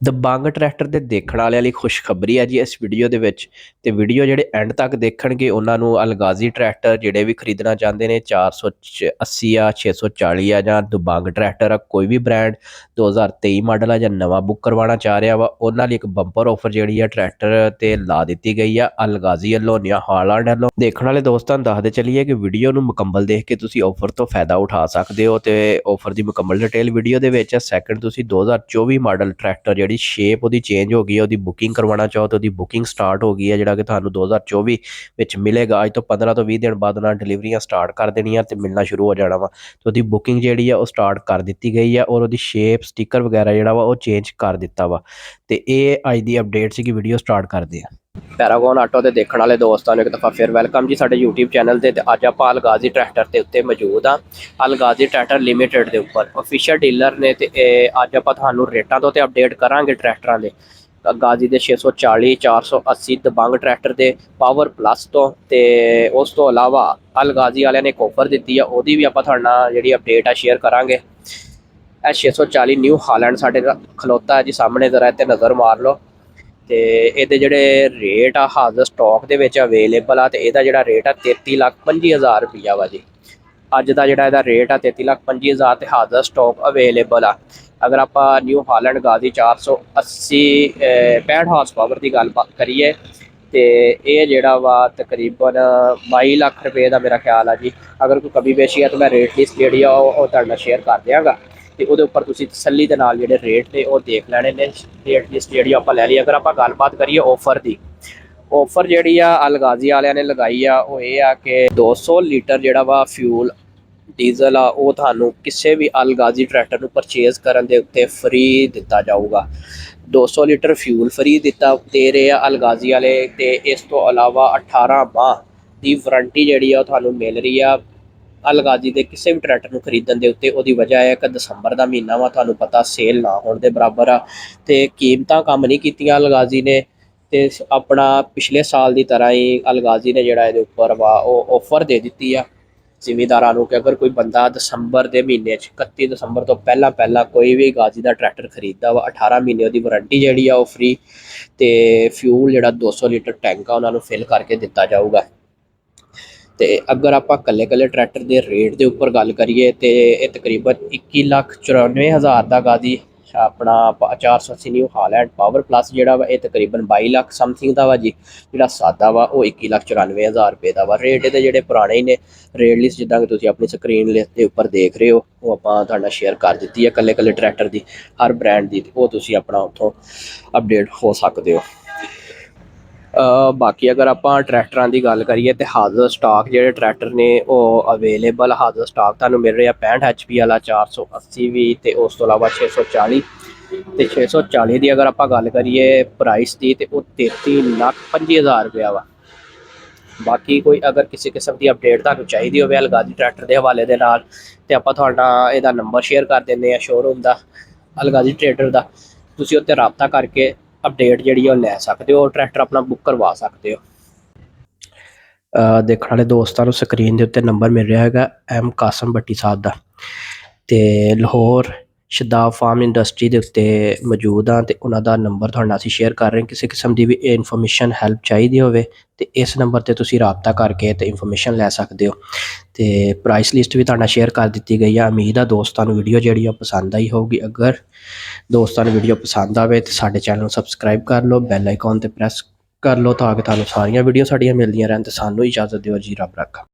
Dabangg tractor ਦੇ ਦੇਖਣ ਵਾਲਿਆਂ ਲਈ ਖੁਸ਼ਖਬਰੀ ਹੈ ਜੀ ਇਸ ਵੀਡੀਓ ਦੇ ਵਿੱਚ। ਤੇ ਵੀਡੀਓ ਜਿਹੜੇ ਐਂਡ ਤੱਕ ਦੇਖਣਗੇ ਉਹਨਾਂ ਨੂੰ ਅਲਗਾਜ਼ੀ ਟਰੈਕਟਰ ਜਿਹੜੇ ਵੀ ਖਰੀਦਣਾ ਚਾਹੁੰਦੇ ਨੇ 480 ਆ 640 ਆ ਜਾਂ ਦਬੰਗ ਟਰੈਕਟਰ ਆ ਕੋਈ ਵੀ ਬ੍ਰਾਂਡ 2023 ਮਾਡਲ ਆ ਜਾਂ ਨਵਾਂ ਬੁੱਕ ਕਰਵਾਉਣਾ ਚਾਹ ਰਿਹਾ ਵਾ ਉਹਨਾਂ ਲਈ ਇੱਕ ਬੰਪਰ ਆਫਰ ਜਿਹੜੀ ਆ ਟਰੈਕਟਰ ਤੇ ਲਾ ਦਿੱਤੀ ਗਈ ਆ ਅਲਗਾਜ਼ੀ ਵੱਲੋਂ ਜਾਂ ਹਾਲੈਂਡ ਵੱਲੋਂ। ਦੇਖਣ ਵਾਲੇ ਦੋਸਤਾਂ ਨੂੰ ਦੱਸਦੇ ਚੱਲੀਏ ਕਿ ਵੀਡੀਓ ਨੂੰ ਮੁਕੰਮਲ ਦੇਖ ਕੇ ਤੁਸੀਂ ਆਫਰ ਤੋਂ ਫਾਇਦਾ ਉਠਾ ਸਕਦੇ ਹੋ ਤੇ ਆਫਰ ਦੀ ਮੁਕੰਮਲ ਡਿਟੇਲ ਵੀਡੀਓ ਦੇ ਵਿੱਚ। ਸੈਕਿੰਡ ਤੁਸੀਂ 2024 ਮਾਡਲ ਟਰੈਕਟਰ ਜਿਹੜੀ ਸ਼ੇਪ ਉਹਦੀ ਚੇਂਜ ਹੋ ਗਈ ਹੈ, ਉਹਦੀ ਬੁਕਿੰਗ ਕਰਵਾਉਣਾ ਚਾਹੋ ਤਾਂ ਉਹਦੀ ਬੁਕਿੰਗ ਸਟਾਰਟ ਹੋ ਗਈ ਹੈ ਜਿਹੜਾ ਕਿ ਤੁਹਾਨੂੰ 2024 ਵਿੱਚ ਮਿਲੇਗਾ। ਅੱਜ ਤੋਂ 15 ਤੋਂ 20 ਦਿਨ ਬਾਅਦ ਉਹਨਾਂ ਡਿਲੀਵਰੀਆਂ ਸਟਾਰਟ ਕਰ ਦੇਣੀਆਂ ਤੇ ਮਿਲਣਾ ਸ਼ੁਰੂ ਹੋ ਜਾਣਾ ਵਾ। ਤੇ ਉਹਦੀ ਬੁਕਿੰਗ ਜਿਹੜੀ ਆ ਉਹ ਸਟਾਰਟ ਕਰ ਦਿੱਤੀ ਗਈ ਆ ਔਰ ਉਹਦੀ ਸ਼ੇਪ ਸਟicker ਵਗੈਰਾ ਜਿਹੜਾ ਵਾ ਉਹ ਚੇਂਜ ਕਰ ਦਿੱਤਾ ਵਾ। ਤੇ ਇਹ ਅੱਜ ਦੀ ਅਪਡੇਟ ਸੀ ਕਿ ਵੀਡੀਓ ਸਟਾਰਟ ਕਰਦੇ ਆ। ਪੈਰਾਗੋਨ ਆਟੋ ਦੇ ਦੇਖਣ ਵਾਲੇ ਦੋਸਤਾਂ ਨੂੰ ਇੱਕ ਦਫਾ ਫਿਰ ਵੈਲਕਮ ਜੀ ਸਾਡੇ YouTube ਚੈਨਲ ਤੇ ਅੱਜ ਆਪਾਂ ਅਲਗਾਜ਼ੀ ਟਰੈਕਟਰ ਦੇ ਉੱਤੇ ਮੌਜੂਦ ਆ। ਅਲਗਾਜ਼ੀ ਟਰੈਕਟਰ ਲਿਮਿਟਡ ਦੇ ਉੱਪਰ ਅਫੀਸ਼ੀਅਲ ਡੀਲਰ ਨੇ ਤੇ ਅੱਜ ਆਪਾਂ ਤੁਹਾਨੂੰ ਰੇਟਾਂ ਤੋਂ ਤੇ ਅਪਡੇਟ ਕਰਾਂਗੇ ਟਰੈਕਟਰਾਂ ਦੇ। ਅਲਗਾਜ਼ੀ ਦੇ 640 480 ਦਬੰਗ ਟਰੈਕਟਰ ਦੇ ਪਾਵਰ ਪਲੱਸ ਤੋਂ ਤੇ ਉਸ ਤੋਂ ਇਲਾਵਾ ਅਲਗਾਜ਼ੀ ਵਾਲਿਆਂ ਨੇ ਇੱਕ ਆਫਰ ਦਿੱਤੀ ਆ ਉਹਦੀ ਵੀ ਆਪਾਂ ਤੁਹਾਡੇ ਨਾਲ ਜਿਹੜੀ ਅਪਡੇਟ ਆ ਸ਼ੇਅਰ ਕਰਾਂਗੇ। ਇਹ 640 ਨਿਊ ਹਾਲੈਂਡ ਸਾਡੇ ਖਲੋਤਾ ਹੈ ਜੀ ਸਾਹਮਣੇ, ਜ਼ਰਾ ਇੱਥੇ ਨਜ਼ਰ ਮਾਰ ਲਓ। ਤੇ ਇਹਦੇ ਜਿਹੜੇ ਰੇਟ ਆ ਹਾਜ਼ਰ ਸਟਾਕ ਦੇ ਵਿੱਚ ਅਵੇਲੇਬਲ ਆ ਤੇ ਇਹਦਾ ਜਿਹੜਾ ਰੇਟ ਆ 33,25,000 ਰੁਪਈਆ ਵਾ ਜੀ। ਅੱਜ ਦਾ ਜਿਹੜਾ ਇਹਦਾ ਰੇਟ ਆ 33,25,000 ਤੇ ਹਾਜ਼ਰ ਸਟਾਕ ਅਵੇਲੇਬਲ ਆ। ਅਗਰ ਆਪਾਂ new Holland Ghazi 480 65 horse power ਦੀ ਗੱਲਬਾਤ ਕਰੀਏ ਤੇ ਇਹ ਜਿਹੜਾ ਵਾ ਤਕਰੀਬਨ 22 ਲੱਖ ਰੁਪਏ ਦਾ ਮੇਰਾ ਖਿਆਲ ਆ ਜੀ। ਅਗਰ ਕੋਈ ਕਮੀ ਪੇਸ਼ੀ ਆ ਤਾਂ ਮੈਂ ਰੇਟ ਲਿਸਟ ਜਿਹੜੀ ਆ ਉਹ ਤੁਹਾਡੇ ਨਾਲ ਸ਼ੇਅਰ ਕਰ ਦਿਆਂਗਾ ਤੇ ਉਹਦੇ ਉੱਪਰ ਤੁਸੀਂ ਤਸੱਲੀ ਦੇ ਨਾਲ ਜਿਹੜੇ ਰੇਟ ਨੇ ਉਹ ਦੇਖ ਲੈਣੇ ਨੇ। ਰੇਟ ਲਿਸਟ ਜਿਹੜੀ ਆਪਾਂ ਲੈ ਲਈ। ਅਗਰ ਆਪਾਂ ਗੱਲਬਾਤ ਕਰੀਏ ਆਫਰ ਦੀ, ਆਫਰ ਜਿਹੜੀ ਆ ਅਲਗਾਜ਼ੀ ਵਾਲਿਆਂ ਨੇ ਲਗਾਈ ਆ ਉਹ ਇਹ ਆ ਕਿ 200 ਲੀਟਰ ਜਿਹੜਾ ਵਾ ਫਿਊਲ ਡੀਜ਼ਲ ਆ ਉਹ ਤੁਹਾਨੂੰ ਕਿਸੇ ਵੀ ਅਲਗਾਜ਼ੀ ਟਰੈਕਟਰ ਨੂੰ ਪਰਚੇਜ਼ ਕਰਨ ਦੇ ਉੱਤੇ ਫ੍ਰੀ ਦਿੱਤਾ ਜਾਊਗਾ। 200 ਲੀਟਰ ਫਿਊਲ ਫ੍ਰੀ ਦੇ ਰਹੇ ਆ ਅਲਗਾਜ਼ੀ ਵਾਲੇ ਤੇ ਇਸ ਤੋਂ ਇਲਾਵਾ 18 ਮਾਹ ਦੀ ਵਾਰੰਟੀ ਜਿਹੜੀ ਆ ਉਹ ਤੁਹਾਨੂੰ ਮਿਲ ਰਹੀ ਆ ਅਲਗਾਜ਼ੀ ਦੇ ਕਿਸੇ ਵੀ ਟਰੈਕਟਰ ਨੂੰ ਖਰੀਦਣ ਦੇ ਉੱਤੇ। ਉਹਦੀ ਵਜ੍ਹਾ ਹੈ ਕਿ ਦਸੰਬਰ ਦਾ ਮਹੀਨਾ ਵਾ, ਤੁਹਾਨੂੰ ਪਤਾ ਸੇਲ ਨਾ ਹੋਣ ਦੇ ਬਰਾਬਰ ਆ ਤੇ ਕੀਮਤਾਂ ਕੰਮ ਨਹੀਂ ਕੀਤੀਆਂ ਅਲਗਾਜ਼ੀ ਨੇ ਤੇ ਆਪਣਾ ਪਿਛਲੇ ਸਾਲ ਦੀ ਤਰ੍ਹਾਂ ਹੀ ਅਲਗਾਜ਼ੀ ਨੇ ਜਿਹੜਾ ਇਹਦੇ ਉੱਪਰ ਵਾ ਉਹ ਆਫਰ ਦੇ ਦਿੱਤੀ ਆ ਜ਼ਿਮੀਦਾਰਾਂ ਨੂੰ ਕਿ ਅਗਰ ਕੋਈ ਬੰਦਾ ਦਸੰਬਰ ਦੇ ਮਹੀਨੇ 'ਚ 31 ਦਸੰਬਰ ਤੋਂ ਪਹਿਲਾਂ ਕੋਈ ਵੀ ਗਾਜ਼ੀ ਦਾ ਟਰੈਕਟਰ ਖਰੀਦਦਾ ਵਾ 18 ਮਹੀਨੇ ਉਹਦੀ ਵਾਰੰਟੀ ਜਿਹੜੀ ਆ ਉਹ ਫ੍ਰੀ ਤੇ ਫਿਊਲ ਜਿਹੜਾ 200 ਲੀਟਰ ਟੈਂਕ ਆ ਉਹਨਾਂ ਨੂੰ ਫਿਲ ਕਰਕੇ ਦਿੱਤਾ ਜਾਊਗਾ। ਤੇ ਅਗਰ ਆਪਾਂ ਕੱਲੇ ਟਰੈਕਟਰ ਦੇ ਰੇਟ ਦੇ ਉੱਪਰ ਗੱਲ ਕਰੀਏ ਤੇ ਇਹ ਤਕਰੀਬਨ 21,94,000 ਦਾ ਗਾਜ਼ੀ ਆਪਣਾ 480 ਨਿਊ ਹਾਲੈਂਡ ਪਾਵਰ ਪਲੱਸ ਜਿਹੜਾ ਵਾ ਇਹ ਤਕਰੀਬਨ 22 ਲੱਖ ਸਮਥਿੰਗ ਦਾ ਵਾ ਜੀ। ਜਿਹੜਾ ਸਾਦਾ ਵਾ ਉਹ 21,94,000 ਰੁਪਏ ਦਾ ਵਾ। ਰੇਟ ਇਹਦੇ ਜਿਹੜੇ ਪੁਰਾਣੇ ਨੇ ਰੇਟ ਲਿਸਟ ਜਿੱਦਾਂ ਕਿ ਤੁਸੀਂ ਆਪਣੀ ਸਕਰੀਨ ਲਿਸਟ ਦੇ ਉੱਪਰ ਦੇਖ ਰਹੇ ਹੋ ਉਹ ਆਪਾਂ ਤੁਹਾਡਾ ਸ਼ੇਅਰ ਕਰ ਦਿੱਤੀ ਹੈ ਕੱਲੇ ਟਰੈਕਟਰ ਦੀ ਹਰ ਬ੍ਰਾਂਡ ਦੀ, ਉਹ ਤੁਸੀਂ ਆਪਣਾ ਉੱਥੋਂ ਅਪਡੇਟ ਹੋ ਸਕਦੇ ਹੋ। ਬਾਕੀ ਅਗਰ ਆਪਾਂ ਟਰੈਕਟਰਾਂ ਦੀ ਗੱਲ ਕਰੀਏ ਤੇ ਹਾਜ਼ਰ ਸਟਾਕ ਜਿਹੜੇ ਟਰੈਕਟਰ ਨੇ ਉਹ ਅਵੇਲੇਬਲ ਹਾਜ਼ਰ ਸਟਾਕ ਤੁਹਾਨੂੰ ਮਿਲ ਰਿਹਾ 65 HP ਵਾਲਾ 480 ਵੀ ਤੇ ਉਸ ਤੋਂ ਇਲਾਵਾ 640 ਤੇ 640 ਦੀ ਅਗਰ ਆਪਾਂ ਗੱਲ ਕਰੀਏ ਪ੍ਰਾਈਸ ਦੀ ਤੇ ਉਹ 33,25,000 ਰੁਪਇਆ ਵਾ। ਬਾਕੀ ਕੋਈ ਅਗਰ ਕਿਸੇ ਕਿਸਮ ਦੀ ਅਪਡੇਟ ਤੁਹਾਨੂੰ ਚਾਹੀਦੀ ਹੋਵੇ ਅਲਗਾਜ਼ੀ ਟਰੈਕਟਰ ਦੇ ਹਵਾਲੇ ਦੇ ਨਾਲ ਤੇ ਆਪਾਂ ਤੁਹਾਡਾ ਇਹਦਾ ਨੰਬਰ ਸ਼ੇਅਰ ਕਰ ਦਿੰਦੇ ਆ ਸ਼ੋਰੂਮ ਦਾ ਅਲਗਾਜ਼ੀ ਟਰੈਕਟਰ ਦਾ, ਤੁਸੀਂ ਉੱਤੇ ਰਾਬਤਾ ਕਰਕੇ ਅਪਡੇਟ ਜਿਹੜੀ ਉਹ ਲੈ ਸਕਦੇ ਹੋ, ਟਰੈਕਟਰ ਆਪਣਾ ਬੁੱਕ ਕਰਵਾ ਸਕਦੇ ਹੋ। ਦੇਖਣ ਵਾਲੇ ਦੋਸਤਾਂ ਨੂੰ ਸਕਰੀਨ ਦੇ ਉੱਤੇ ਨੰਬਰ ਮਿਲ ਰਿਹਾ ਹੈਗਾ M ਕਾਸਮ ਭੱਟੀ ਸਾਹਿਬ ਦਾ ਤੇ ਲਾਹੌਰ ਸ਼ਦਾਬ ਫਾਰਮ ਇੰਡਸਟਰੀ ਦੇ ਉੱਤੇ ਮੌਜੂਦ ਆ ਤੇ ਉਹਨਾਂ ਦਾ ਨੰਬਰ ਤੁਹਾਡੇ ਨਾਲ ਅਸੀਂ ਸ਼ੇਅਰ ਕਰ ਰਹੇ ਹਾਂ। ਕਿਸੇ ਕਿਸਮ ਦੀ ਵੀ ਇਨਫੋਰਮੇਸ਼ਨ ਹੈਲਪ ਚਾਹੀਦੀ ਹੋਵੇ ਤੇ ਇਸ ਨੰਬਰ ਤੇ ਤੁਸੀਂ ਰਾਬਤਾ ਕਰਕੇ ਤੇ ਇਨਫੋਰਮੇਸ਼ਨ ਲੈ ਸਕਦੇ ਹੋ ਤੇ ਪ੍ਰਾਈਸ ਲਿਸਟ ਵੀ ਤੁਹਾਡਾ ਸ਼ੇਅਰ ਕਰ ਦਿੱਤੀ ਗਈ ਆ। ਉਮੀਦ ਆ ਦੋਸਤਾਂ ਨੂੰ ਵੀਡੀਓ ਜਿਹੜੀ ਆ ਪਸੰਦ ਆਈ ਹੋਊਗੀ। ਅਗਰ ਦੋਸਤਾਂ ਨੂੰ ਵੀਡੀਓ ਪਸੰਦ ਆਵੇ ਤੇ ਸਾਡੇ ਚੈਨਲ ਨੂੰ ਸਬਸਕ੍ਰਾਈਬ ਕਰ ਲਓ, ਬੈਲ ਆਈਕਨ ਤੇ ਪ੍ਰੈਸ ਕਰ ਲਓ ਤਾਂ ਕਿ ਤੁਹਾਨੂੰ ਸਾਰੀਆਂ ਵੀਡੀਓ ਸਾਡੀਆਂ ਮਿਲਦੀਆਂ ਰਹਿਣ। ਤੇ ਸਾਨੂੰ ਇਜਾਜ਼ਤ ਦਿਓ ਜੀ, ਰੱਬ ਰੱਖਾ।